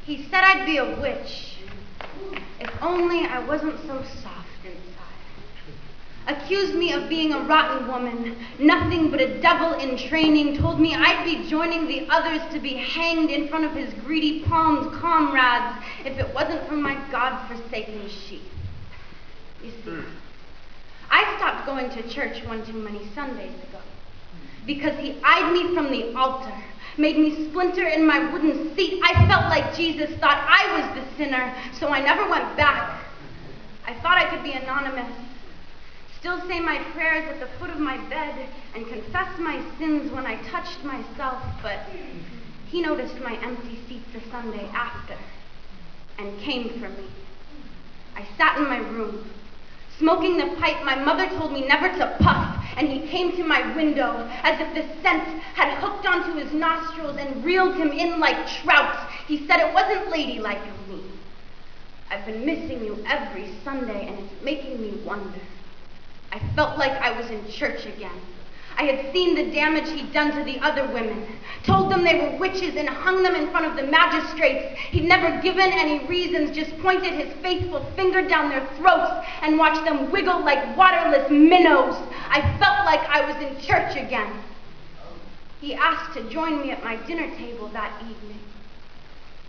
He said I'd be a witch, if only I wasn't so soft inside. Accused me of being a rotten woman, nothing but a devil in training, told me I'd be joining the others to be hanged in front of his greedy palmed comrades if it wasn't for my God-forsaken sheep. You see, I stopped going to church one too many Sundays ago because he eyed me from the altar, made me splinter in my wooden seat. I felt like Jesus thought I was the sinner, so I never went back. I thought I could be anonymous, still say my prayers at the foot of my bed and confess my sins when I touched myself, but he noticed my empty seat the Sunday after and came for me. I sat in my room, smoking the pipe my mother told me never to puff, and he came to my window as if the scent had hooked onto his nostrils and reeled him in like trout. He said it wasn't ladylike of me. I've been missing you every Sunday, and it's making me wonder. I felt like I was in church again. I had seen the damage he'd done to the other women, told them they were witches and hung them in front of the magistrates. He'd never given any reasons, just pointed his faithful finger down their throats and watched them wiggle like waterless minnows. I felt like I was in church again. He asked to join me at my dinner table that evening,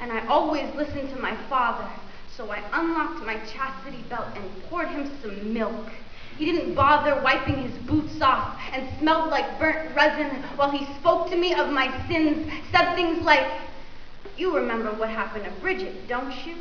and I always listened to my father, so I unlocked my chastity belt and poured him some milk. He didn't bother wiping his boots off and smelled like burnt resin while he spoke to me of my sins, said things like, "You remember what happened to Bridget, don't you?"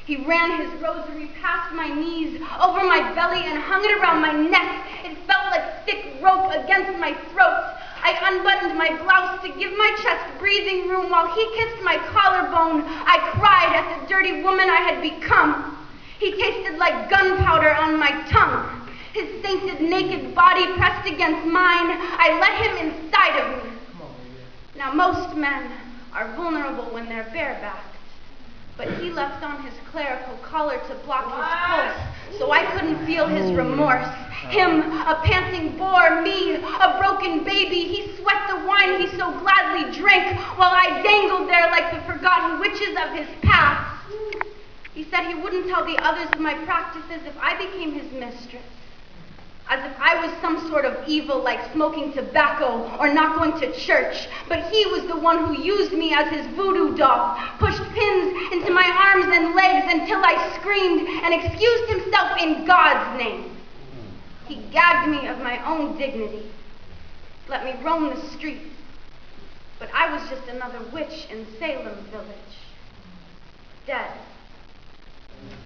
He ran his rosary past my knees, over my belly, and hung it around my neck. It felt like thick rope against my throat. I unbuttoned my blouse to give my chest breathing room while he kissed my collarbone. I cried at the dirty woman I had become. He tasted like gunpowder on my tongue. His sainted naked body pressed against mine. I let him inside of me. Now most men are vulnerable when they're barebacked, but he left on his clerical collar to block his pulse, so I couldn't feel his remorse. Him, a panting boar, me, a broken baby. He sweat the wine he so gladly drank, while I dangled there like the forgotten witches of his past. He said he wouldn't tell the others of my practices if I became his mistress, as if I was some sort of evil like smoking tobacco or not going to church. But he was the one who used me as his voodoo doll, pushed pins into my arms and legs until I screamed and excused himself in God's name. He gagged me of my own dignity, let me roam the streets, but I was just another witch in Salem village, dead.